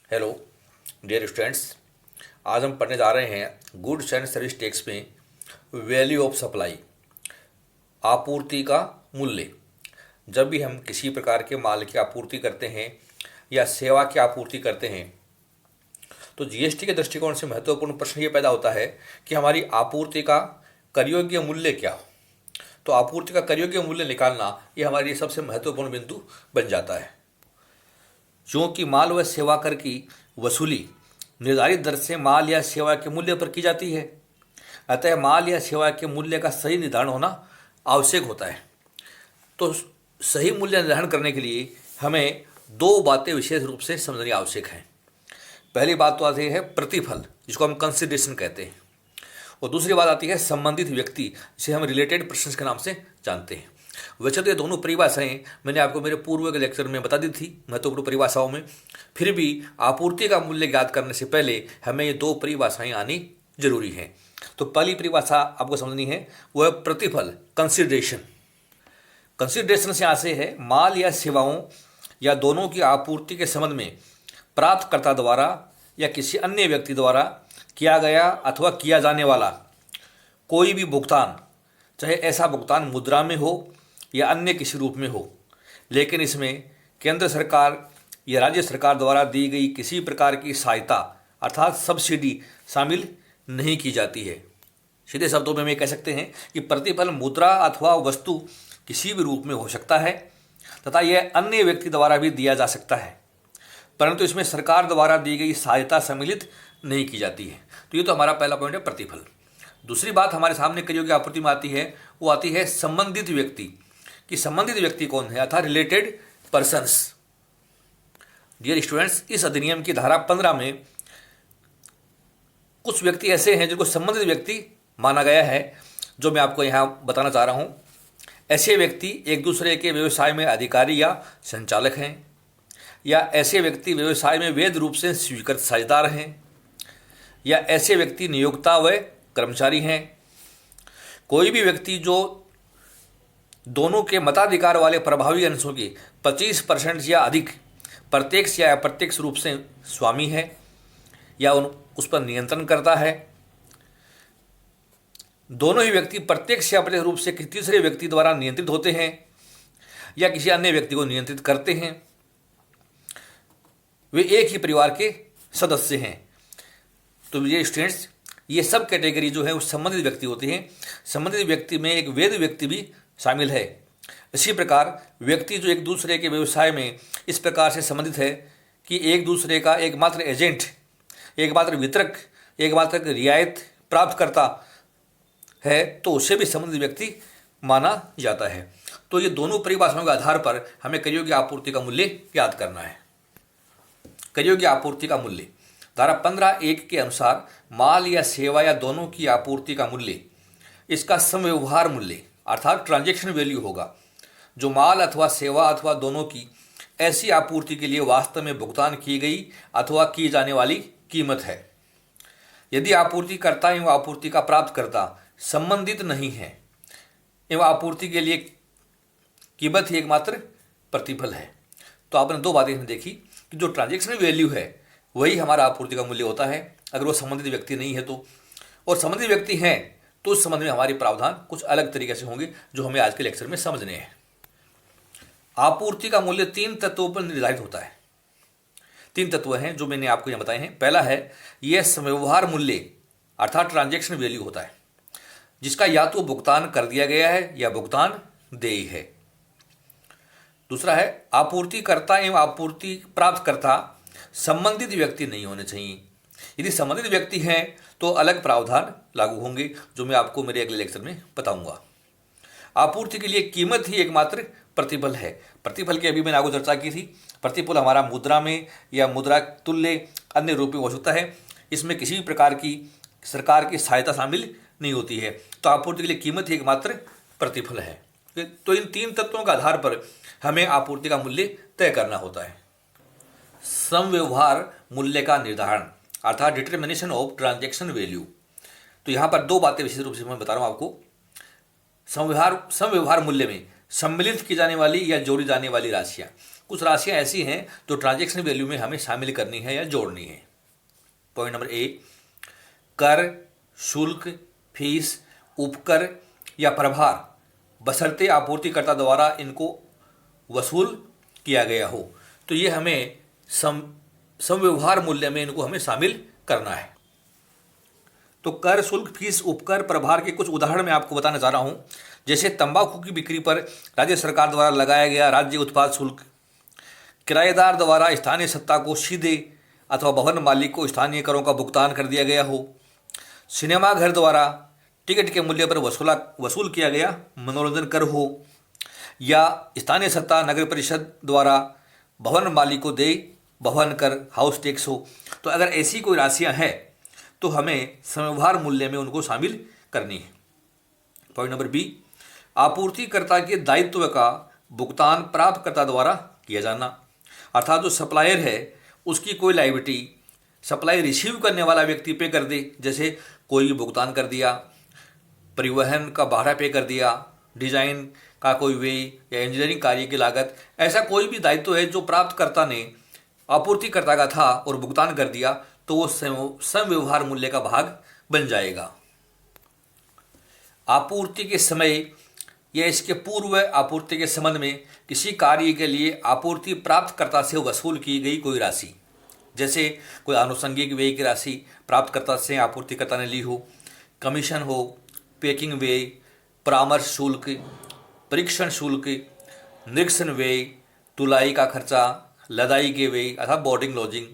Hello dear students, आज हम पढ़ने जा रहे हैं गुड्स एंड सर्विस टैक्स में वैल्यू ऑफ सप्लाई, आपूर्ति का मूल्य। जब भी हम किसी प्रकार के माल की आपूर्ति करते हैं या सेवा की आपूर्ति करते हैं तो जीएसटी के दृष्टिकोण से महत्वपूर्ण प्रश्न ये पैदा होता है कि हमारी आपूर्ति का करयोग्य मूल्य क्या हो। तो आपूर्ति का करयोग्य मूल्य निकालना ये हमारे लिए सबसे महत्वपूर्ण बिंदु बन जाता है। चूँकि माल व सेवा कर की वसूली निर्धारित दर से माल या सेवा के मूल्य पर की जाती है, अतः माल या सेवा के मूल्य का सही निर्धारण होना आवश्यक होता है। तो सही मूल्य निर्धारण करने के लिए हमें दो बातें विशेष रूप से समझनी आवश्यक हैं। पहली बात तो आती है प्रतिफल, जिसको हम कंसिडरेशन कहते हैं, और दूसरी बात आती है संबंधित व्यक्ति, जिसे हम रिलेटेड पर्सन्स के नाम से जानते हैं। वैसे तो ये दोनों परिभाषाएं मैंने आपको मेरे पूर्व के लेक्चर में बता दी थी महत्वपूर्ण परिभाषाओं में, फिर भी आपूर्ति का मूल्य ज्ञात करने से पहले हमें ये दो परिभाषाएं आनी जरूरी हैं। तो पहली परिभाषा आपको समझनी है, वह है प्रतिफल, कंसिडरेशन। कंसिडरेशन से आशय है माल या सेवाओं या दोनों की आपूर्ति के संबंध में प्राप्तकर्ता द्वारा या किसी अन्य व्यक्ति द्वारा किया गया अथवा किया जाने वाला कोई भी भुगतान, चाहे ऐसा भुगतान मुद्रा में हो या अन्य किसी रूप में हो, लेकिन इसमें केंद्र सरकार या राज्य सरकार द्वारा दी गई किसी प्रकार की सहायता अर्थात सब्सिडी शामिल नहीं की जाती है। सीधे शब्दों में हम ये कह सकते हैं कि प्रतिफल मुद्रा अथवा वस्तु किसी भी रूप में हो सकता है तथा यह अन्य व्यक्ति द्वारा भी दिया जा सकता है, परंतु इसमें सरकार द्वारा दी गई सहायता सम्मिलित नहीं की जाती है। तो ये तो हमारा पहला पॉइंट है, प्रतिफल। दूसरी बात हमारे सामने करयोग्य आपूर्ति में आती है, वो आती है संबंधित व्यक्ति। कि संबंधित व्यक्ति कौन है, अर्थात रिलेटेड पर्सन्स। डियर स्टूडेंट्स, इस अधिनियम की धारा 15 में कुछ व्यक्ति ऐसे हैं जिनको संबंधित व्यक्ति माना गया है, जो मैं आपको यहाँ बताना चाह रहा हूँ। ऐसे व्यक्ति एक दूसरे के व्यवसाय में अधिकारी या संचालक हैं, या ऐसे व्यक्ति व्यवसाय में वैध रूप से स्वीकृत साझेदार हैं, या ऐसे व्यक्ति नियोक्ता व कर्मचारी हैं। कोई भी व्यक्ति जो दोनों के मताधिकार वाले प्रभावी अंशों के 25% या अधिक प्रत्यक्ष या अप्रत्यक्ष रूप से स्वामी है या उस पर नियंत्रण करता है। दोनों ही व्यक्ति प्रत्यक्ष या अप्रत्यक्ष रूप से किसी तीसरे व्यक्ति द्वारा नियंत्रित होते हैं या किसी अन्य व्यक्ति को नियंत्रित करते हैं। वे एक ही परिवार के सदस्य हैं। तो ये स्टूडेंट्स, ये सब कैटेगरी जो है वो संबंधित व्यक्ति होते हैं। संबंधित व्यक्ति में एक वैध व्यक्ति भी शामिल है। इसी प्रकार व्यक्ति जो एक दूसरे के व्यवसाय में इस प्रकार से संबंधित है कि एक दूसरे का एकमात्र एजेंट, एकमात्र वितरक, एकमात्र रियायत प्राप्त करता है, तो उसे भी संबंधित व्यक्ति माना जाता है। तो ये दोनों परिभाषाओं के आधार पर हमें करयोग्य आपूर्ति का मूल्य याद करना है। करयोग्य आपूर्ति का मूल्य धारा 15(1) के अनुसार माल या सेवा या दोनों की आपूर्ति का मूल्य इसका समव्यवहार मूल्य अर्थात ट्रांजैक्शन वैल्यू होगा, जो माल अथवा सेवा अथवा दोनों की ऐसी आपूर्ति के लिए वास्तव में भुगतान की गई अथवा की जाने वाली कीमत है। यदि आपूर्तिकर्ता एवं आपूर्ति का प्राप्तकर्ता संबंधित नहीं है एवं आपूर्ति के लिए कीमत ही एकमात्र प्रतिफल है। तो आपने दो बातें इसमें देखी कि जो ट्रांजैक्शन वैल्यू है वही हमारा आपूर्ति का मूल्य होता है अगर वो संबंधित व्यक्ति नहीं है तो, और संबंधित व्यक्ति हैं तो उस संबंध में हमारे प्रावधान कुछ अलग तरीके से होंगे जो हमें आज के लेक्चर में समझने हैं। आपूर्ति का मूल्य 3 तत्वों पर निर्धारित होता है। 3 तत्व हैं जो मैंने आपको यहाँ बताए हैं। पहला है यह समव्यवहार मूल्य अर्थात ट्रांजैक्शन वैल्यू होता है, जिसका या तो भुगतान कर दिया गया है या भुगतान देय है। दूसरा है आपूर्तिकर्ता एवं आपूर्ति प्राप्तकर्ता संबंधित व्यक्ति नहीं होने चाहिए। यदि संबंधित व्यक्ति हैं तो अलग प्रावधान लागू होंगे, जो मैं आपको मेरे अगले लेक्चर में बताऊंगा। आपूर्ति के लिए कीमत ही एकमात्र प्रतिफल है। प्रतिफल की अभी मैंने आपको चर्चा की थी। प्रतिफल हमारा मुद्रा में या मुद्रा तुल्य अन्य रूप में हो सकता है। इसमें किसी भी प्रकार की सरकार की सहायता शामिल नहीं होती है। तो आपूर्ति के लिए कीमत ही एकमात्र प्रतिफल है। तो इन 3 तत्वों के आधार पर हमें आपूर्ति का मूल्य तय करना होता है। समव्यवहार मूल्य का निर्धारण अर्थात डिटर्मिनेशन ऑफ ट्रांजैक्शन वैल्यू। तो यहाँ पर दो बातें विशेष रूप से मैं बता रहा हूँ आपको। समव्यवहार मूल्य में सम्मिलित की जाने वाली या जोड़ी जाने वाली राशियाँ कुछ राशियां ऐसी हैं जो ट्रांजैक्शन वैल्यू में हमें शामिल करनी है या जोड़नी है। पॉइंट नंबर ए, कर, शुल्क, फीस, उपकर या प्रभार बशर्ते आपूर्तिकर्ता द्वारा इनको वसूल किया गया हो, तो ये हमें समव्यवहार मूल्य में इनको हमें शामिल करना है। तो कर, शुल्क, फीस, उपकर, प्रभार के कुछ उदाहरण मैं आपको बताना चाह रहा हूं। जैसे तंबाकू की बिक्री पर राज्य सरकार द्वारा लगाया गया राज्य उत्पाद शुल्क, किराएदार द्वारा स्थानीय सत्ता को सीधे अथवा भवन मालिक को स्थानीय करों का भुगतान कर दिया गया हो, सिनेमाघर द्वारा टिकट के मूल्य पर वसूल किया गया मनोरंजन कर हो, या स्थानीय सत्ता नगर परिषद द्वारा भवन मालिक को दे भवन कर हाउस टैक्स हो। तो अगर ऐसी कोई राशियां हैं तो हमें समव्यवहार मूल्य में उनको शामिल करनी है। पॉइंट नंबर बी, आपूर्तिकर्ता के दायित्व का भुगतान प्राप्तकर्ता द्वारा किया जाना, अर्थात जो सप्लायर है उसकी कोई लायबिलिटी सप्लाई रिसीव करने वाला व्यक्ति पे कर दे, जैसे कोई भी भुगतान कर दिया, परिवहन का भाड़ा पे कर दिया, डिजाइन का कोई वे या इंजीनियरिंग कार्य की लागत, ऐसा कोई भी दायित्व है जो प्राप्तकर्ता ने आपूर्तिकर्ता का था और भुगतान कर दिया तो वो समव्यवहार मूल्य का भाग बन जाएगा। आपूर्ति के समय या इसके पूर्व आपूर्ति के संबंध में किसी कार्य के लिए आपूर्ति प्राप्तकर्ता से वसूल की गई कोई राशि, जैसे कोई आनुषंगिक व्यय की राशि प्राप्तकर्ता से आपूर्तिकर्ता ने ली हो, कमीशन हो, पैकिंग व्यय, परामर्श शुल्क, परीक्षण शुल्क, निरीक्षण व्यय, तुलाई का खर्चा, लदाई के व्यय अर्थात बोर्डिंग लॉजिंग,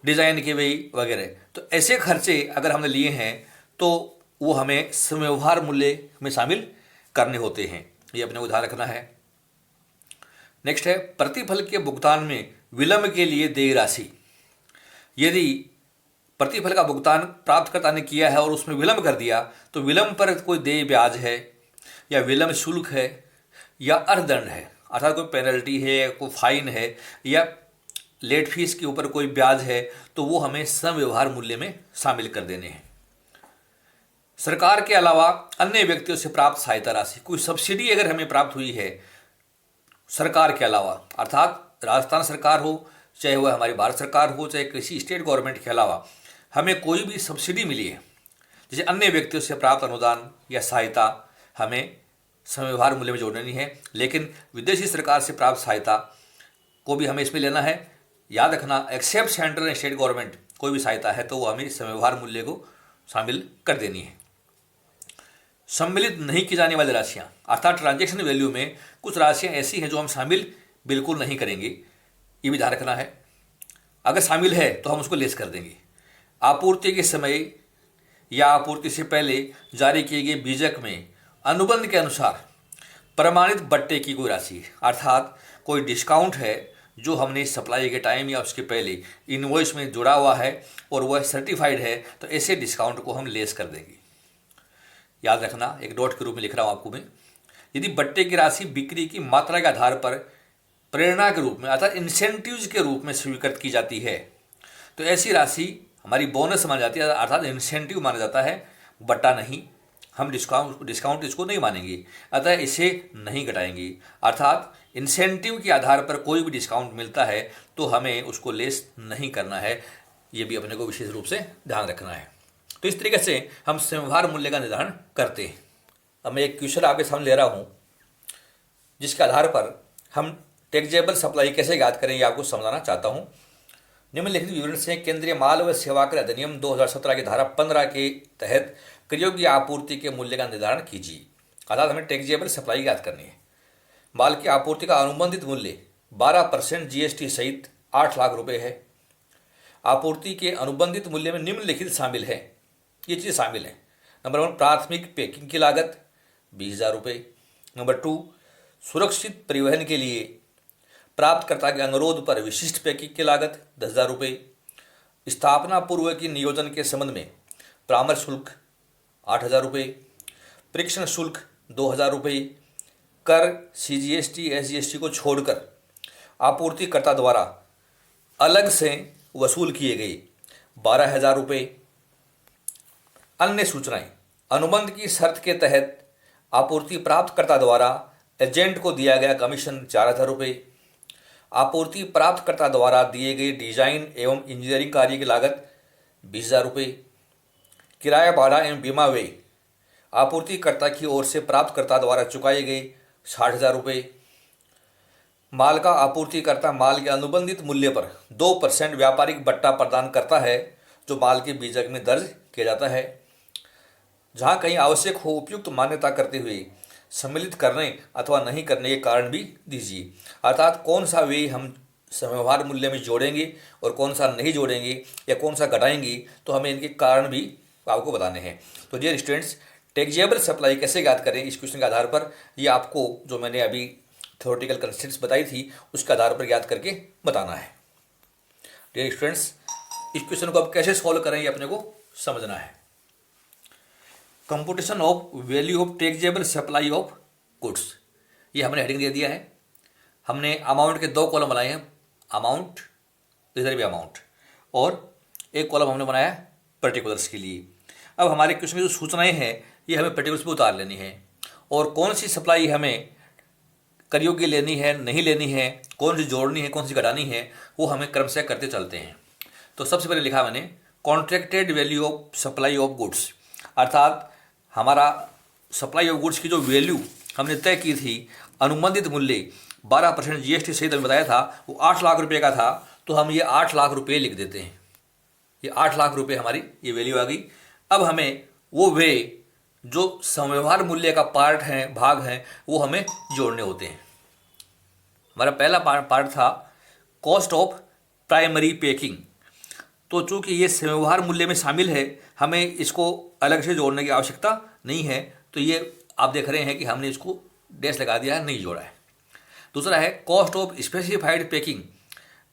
डिजाइन के व्यय वगैरह। तो ऐसे खर्चे अगर हमने लिए हैं तो वो हमें समव्यवहार मूल्य में शामिल करने होते हैं, ये अपने को ध्यान रखना है। नेक्स्ट है प्रतिफल के भुगतान में विलंब के लिए देय राशि। यदि प्रतिफल का भुगतान प्राप्तकर्ता ने किया है और उसमें विलंब कर दिया तो विलंब पर कोई देय ब्याज है या विलंब शुल्क है या अर्थदंड है, अर्थात कोई पेनल्टी है, कोई फाइन है या लेट फीस के ऊपर कोई ब्याज है, तो वो हमें समव्यवहार मूल्य में शामिल कर देने हैं। सरकार के अलावा अन्य व्यक्तियों से प्राप्त सहायता राशि, कोई सब्सिडी अगर हमें प्राप्त हुई है सरकार के अलावा, अर्थात राजस्थान सरकार हो, चाहे वह हमारी भारत सरकार हो, चाहे किसी स्टेट गवर्नमेंट के अलावा हमें कोई भी सब्सिडी मिली है, जैसे अन्य व्यक्तियों से प्राप्त अनुदान या सहायता हमें समव्यवहार मूल्य में जोड़नी है। लेकिन विदेशी सरकार से प्राप्त सहायता को भी हमें इसमें लेना है। याद रखना, except central and state government कोई भी सहायता है तो वो हमें समव्यवहार मूल्य को शामिल कर देनी है। सम्मिलित नहीं की जाने वाली राशियां, अर्थात ट्रांजैक्शन वैल्यू में कुछ राशियां ऐसी हैं जो हम शामिल बिल्कुल नहीं करेंगे, ये भी ध्यान रखना है। अगर शामिल है तो हम उसको लेस कर देंगे। आपूर्ति के समय या आपूर्ति से पहले जारी किए गए बीजक में अनुबंध के अनुसार प्रमाणित बट्टे की कोई राशि, अर्थात कोई डिस्काउंट है जो हमने सप्लाई के टाइम या उसके पहले इनवॉइस में जुड़ा हुआ है और वह सर्टिफाइड है, तो ऐसे डिस्काउंट को हम लेस कर देंगे। याद रखना, एक नोट के रूप में लिख रहा हूं आपको मैं, यदि बट्टे की राशि बिक्री की मात्रा के आधार पर प्रेरणा के रूप में अर्थात इंसेंटिव्स के रूप में स्वीकृत की जाती है तो ऐसी राशि हमारी बोनस मानी जाती है, अर्थात इंसेंटिव माना जाता है, बट्टा नहीं। हम डिस्काउंट इसको नहीं मानेंगे, अतः इसे नहीं घटाएंगे। अर्थात इंसेंटिव के आधार पर कोई भी डिस्काउंट मिलता है तो हमें उसको लेस नहीं करना है, ये भी अपने को विशेष रूप से ध्यान रखना है। तो इस तरीके से हम समव्यवहार मूल्य का निर्धारण करते हैं। अब मैं एक क्वेश्चन आपके सामने ले रहा हूं जिसके आधार पर हम टैक्सेबल सप्लाई कैसे ज्ञात करें, ये आपको समझाना चाहता हूं। निम्नलिखित विवरण से केंद्रीय माल व सेवा कर अधिनियम 2017 की धारा 15 के तहत क्रयोग्य आपूर्ति के मूल्य का निर्धारण कीजिए। अर्थात हमें टैक्सेबल सप्लाई ज्ञात करनी है। माल की आपूर्ति का अनुबंधित मूल्य 12% जीएसटी सहित 8 लाख रुपए है। आपूर्ति के अनुबंधित मूल्य में निम्नलिखित शामिल है, ये चीज़ शामिल है। नंबर 1, प्राथमिक पैकिंग की लागत 20,000 रुपये। नंबर 2, सुरक्षित परिवहन के लिए प्राप्तकर्ता के अनुरोध पर विशिष्ट पैकिंग की लागत 10,000 रुपये। स्थापना पूर्व की नियोजन के संबंध में परामर्श शुल्क 8,000 रुपये। परीक्षण शुल्क 2,000 रुपये। कर सीजीएसटी एसजीएसटी को छोड़कर आपूर्तिकर्ता द्वारा अलग से वसूल किए गए 12,000 रुपये। अन्य सूचनाएं, अनुबंध की शर्त के तहत आपूर्ति प्राप्तकर्ता द्वारा एजेंट को दिया गया कमीशन 4,000 रुपये। आपूर्ति प्राप्तकर्ता द्वारा दिए गए डिजाइन एवं इंजीनियरिंग कार्य की लागत 20,000 रुपये। किराया भाड़ा एवं बीमा व्यय आपूर्तिकर्ता की ओर से प्राप्तकर्ता द्वारा चुकाए गए 60,000 रुपये। माल का आपूर्तिकर्ता माल के अनुबंधित मूल्य पर 2% व्यापारिक बट्टा प्रदान करता है जो माल के बीजक में दर्ज किया जाता है। जहां कहीं आवश्यक हो उपयुक्त मान्यता करते हुए सम्मिलित करने अथवा नहीं करने के कारण भी दीजिए। अर्थात कौन सा व्यय हम व्यवहार मूल्य में जोड़ेंगे और कौन सा नहीं जोड़ेंगे या कौन सा घटाएंगे, तो हमें इनके कारण भी आपको बताने हैं। तो डियर स्टूडेंट्स, टैक्सेबल सप्लाई कैसे ज्ञात करें, इस क्वेश्चन के आधार पर ये आपको जो मैंने अभी थ्योरेटिकल कंसेप्ट्स बताई थी उसके आधार पर याद करके बताना है। डियर स्टूडेंट्स, इस क्वेश्चन को अब कैसे सॉल्व करें ये अपने को समझना है। Computation of value of taxable supply of goods, ये हमने हेडिंग दे दिया है। हमने अमाउंट के 2 कॉलम बनाए हैं, अमाउंट, इधर भी अमाउंट, और एक कॉलम हमने बनाया पर्टिकुलर्स के लिए। अब हमारे क्वेश्चन की जो सूचनाएं हैं ये हमें पर्टिकुलर्स पे उतार लेनी है, और कौन सी सप्लाई हमें कर योग्य लेनी है, नहीं लेनी है, कौन सी जोड़नी है, कौन सी घटानी है, वो हमें क्रमशः करते चलते हैं। तो सबसे पहले लिखा मैंने contracted value of supply of goods, अर्थात हमारा सप्लाई ऑफ गुड्स की जो वैल्यू हमने तय की थी, अनुबंधित मूल्य 12% जीएसटी सहित हमें बताया था, वो 8 लाख रुपये का था। तो हम ये 8 लाख रुपये लिख देते हैं। ये 8 लाख रुपये हमारी ये वैल्यू आ गई। अब हमें वो वे जो समव्यवहार मूल्य का पार्ट है, भाग है, वो हमें जोड़ने होते हैं। हमारा पहला पार्ट था कॉस्ट ऑफ प्राइमरी पैकिंग। तो चूंकि ये समव्यवहार मूल्य में शामिल है, हमें इसको अलग से जोड़ने की आवश्यकता नहीं है। तो ये आप देख रहे हैं कि हमने इसको डैश लगा दिया है, नहीं जोड़ा है। दूसरा है cost of specified packing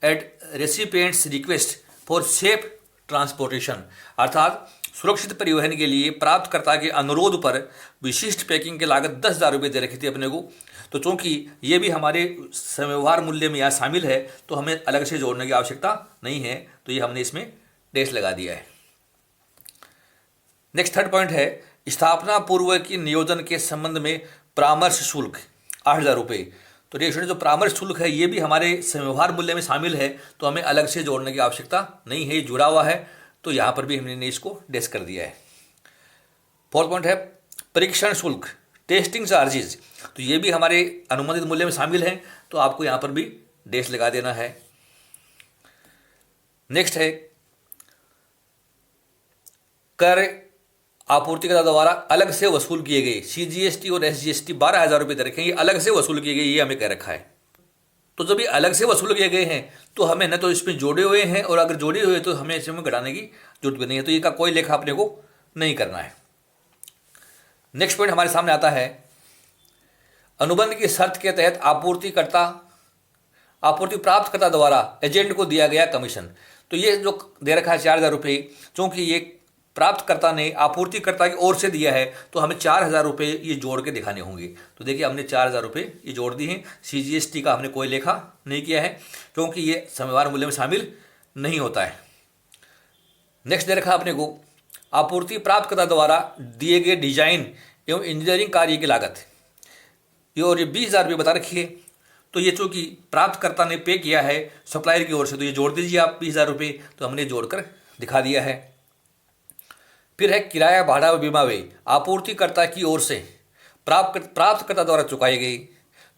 at recipients request for safe transportation, अर्थात सुरक्षित परिवहन के लिए प्राप्तकर्ता के अनुरोध पर विशिष्ट पैकिंग की लागत 10,000 रुपये दे रखी थी अपने को। तो चूंकि ये भी हमारे समव्यवहार मूल्य में यहाँ शामिल है, तो हमें अलग से जोड़ने की आवश्यकता नहीं है। तो ये हमने इसमें डैश लगा दिया है। नेक्स्ट थर्ड पॉइंट है स्थापना पूर्व की नियोजन के संबंध में परामर्श शुल्क 8,000 रुपये। तो देखिए जो परामर्श शुल्क है ये भी हमारे समव्यवहार मूल्य में शामिल है, तो हमें अलग से जोड़ने की आवश्यकता नहीं है, जुड़ा हुआ है। तो यहाँ पर भी हमने इसको डैश कर दिया है। फोर्थ पॉइंट है परीक्षण शुल्क, टेस्टिंग चार्जेस। तो ये भी हमारे अनुबंधित मूल्य में शामिल है, तो आपको यहाँ पर भी डैश लगा देना है। नेक्स्ट है कर आपूर्तिकर्ता द्वारा अलग से वसूल किए गए सीजीएसटी और एसजीएसटी 12,000 रुपये दे रखे हैं, ये अलग से वसूल किए गए, ये हमें कह रखा है। तो जब ये अलग से वसूल किए गए हैं तो हमें न तो इसमें जोड़े हुए हैं, और अगर जोड़े हुए तो हमें इसमें घटाने की जरूरत भी नहीं है। तो इनका कोई लेखा अपने को नहीं करना है। नेक्स्ट पॉइंट हमारे सामने आता है अनुबंध की शर्त के तहत आपूर्ति प्राप्तकर्ता द्वारा एजेंट को दिया गया कमीशन। तो ये जो दे रखा है 4,000 रुपये, चूंकि ये प्राप्तकर्ता ने आपूर्तिकर्ता की ओर से दिया है, तो हमें 4,000 रुपये ये जोड़ के दिखाने होंगे। तो देखिए हमने 4,000 रुपये ये जोड़ दिए हैं। सीजीएसटी का हमने कोई लेखा नहीं किया है, क्योंकि ये समव्यवहार मूल्य में शामिल नहीं होता है। नेक्स्ट दे रखा अपने को आपूर्ति प्राप्तकर्ता द्वारा दिए गए डिजाइन एवं इंजीनियरिंग कार्य की लागत, ये और ये 20,000 रुपये बता रखी है। तो ये चूंकि प्राप्तकर्ता ने पे किया है सप्लायर की ओर से, तो ये जोड़ दीजिए आप 20,000 रुपये। तो हमने जोड़कर दिखा दिया है। फिर है किराया भाड़ा व बीमा व्यय आपूर्तिकर्ता की ओर से प्राप्तकर्ता द्वारा चुकाए गए।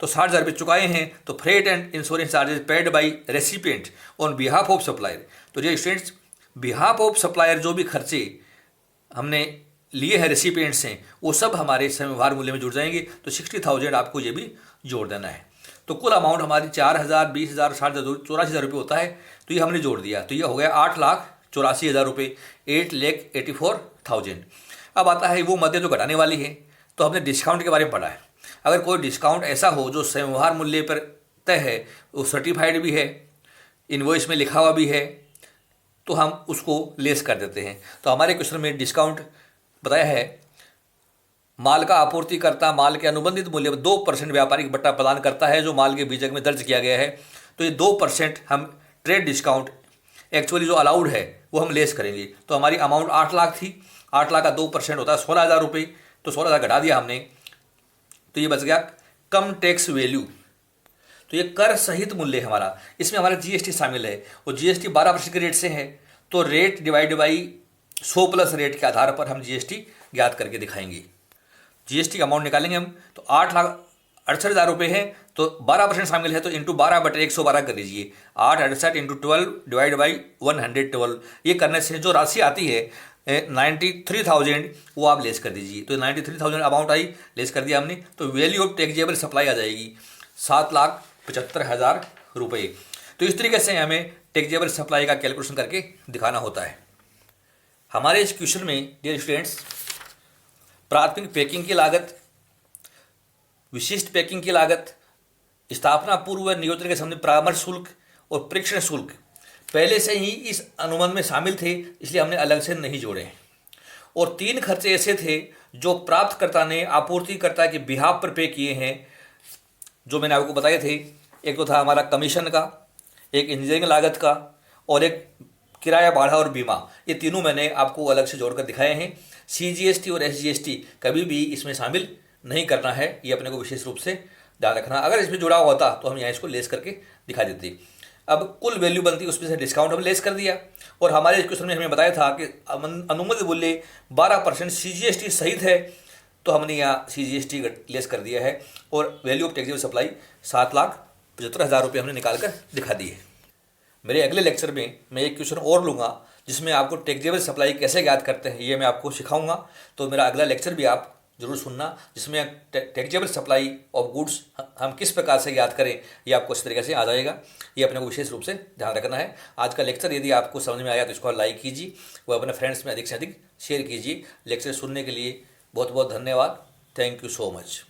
तो 60,000 रुपये चुकाए हैं। तो freight and insurance charges paid by recipient on behalf of supplier. तो ये स्टूडेंट्स बिहाफ ऑफ सप्लायर जो भी खर्चे हमने लिए हैं रेसिपिएंट से, वो सब हमारे समव्यवहार मूल्य में जुड़ जाएंगे। तो 60,000 आपको ये भी जोड़ देना है। तो कुल अमाउंट हमारी 4,000, 20,000, 60,000, 84,000 रुपये होता है। तो ये हमने जोड़ दिया, तो ये हो गया 8,84,000 रुपये, 8,84,000। अब आता है वो मध्य जो घटाने वाली है। तो हमने डिस्काउंट के बारे में पढ़ा है। अगर कोई डिस्काउंट ऐसा हो जो समव्यवहार मूल्य पर तय है, वो सर्टिफाइड भी है, इनवॉइस में लिखा हुआ भी है, तो हम उसको लेस कर देते हैं। तो हमारे क्वेश्चन में डिस्काउंट बताया है माल का आपूर्तिकर्ता माल के अनुबंधित मूल्य पर 2% व्यापारिक बट्टा प्रदान करता है जो माल के बीजक में दर्ज किया गया है। तो ये 2% हम ट्रेड डिस्काउंट एक्चुअली जो अलाउड है वो हम लेस करेंगे। तो हमारी अमाउंट 8 लाख थी, 8 लाख का 2% होता है 16,000 रुपये। तो 16,000 घटा दिया हमने, तो ये बच गया कम टैक्स वैल्यू। तो ये कर सहित मूल्य है हमारा, इसमें हमारा जीएसटी शामिल है और जीएसटी 12% के रेट से है, तो rate divide by 100 plus rate के आधार पर हम जीएसटी ज्ञात करके दिखाएंगे। जीएसटी का अमाउंट निकालेंगे हम, तो 8,68,000 रुपये है, तो 12% शामिल है, तो इंटू 12/112 कर लीजिए। 868 इंटू 12 डिवाइड बाई 112, ये करने से जो राशि आती है 93,000 वो आप लेस कर दीजिए। तो 93,000 अमाउंट आई, लेस कर दिया हमने, तो वैल्यू ऑफ टैक्सेबल सप्लाई आ जाएगी 7,75,000 रुपये। तो इस तरीके से हमें टैक्सेबल सप्लाई का कैलकुलेशन करके दिखाना होता है। हमारे इस क्वेश्चन में डियर स्टूडेंट्स, प्राथमिक पैकिंग की लागत, विशिष्ट पैकिंग की लागत, स्थापना पूर्व नियोजन के संबंधी परामर्श शुल्क और परीक्षण शुल्क पहले से ही इस अनुबंध में शामिल थे, इसलिए हमने अलग से नहीं जोड़े हैं। और 3 खर्चे ऐसे थे जो प्राप्तकर्ता ने आपूर्तिकर्ता के बिहाफ पर पे किए हैं, जो मैंने आपको बताए थे। एक तो था हमारा कमीशन का, एक इंजीनियरिंग लागत का, और एक किराया भाड़ा और बीमा। ये तीनों मैंने आपको अलग से जोड़कर दिखाए हैं। CGST और SGST कभी भी इसमें शामिल नहीं करना है, ये अपने को विशेष रूप से ध्यान रखना। अगर इसमें जुड़ा हुआ होता तो हम यहाँ इसको लेस करके दिखा देते। अब कुल वैल्यू बनती है, उसमें से डिस्काउंट हम लेस कर दिया। और हमारे क्वेश्चन में हमें बताया था कि अनुमोदित मूल्य 12% CGST सहित है, तो हमने यहाँ CGST लेस कर दिया है और वैल्यू ऑफ टैक्सेबल सप्लाई 7,75,000 रुपये हमने निकाल कर दिखा दी है। मेरे अगले लेक्चर में मैं एक क्वेश्चन और लूँगा जिसमें आपको टैक्सेबल सप्लाई कैसे ज्ञात करते हैं ये मैं आपको सिखाऊंगा। तो मेरा अगला लेक्चर भी आप जरूर सुनना, जिसमें टैक्सेबल सप्लाई ऑफ गुड्स हम किस प्रकार से ज्ञात करें ये आपको इस तरीके से आ जाएगा। ये अपने को विशेष रूप से ध्यान रखना है। आज का लेक्चर यदि आपको समझ में आया तो इसको लाइक कीजिए, वो अपने फ्रेंड्स में अधिक से अधिक शेयर कीजिए। लेक्चर सुनने के लिए बहुत बहुत धन्यवाद। Thank you so much.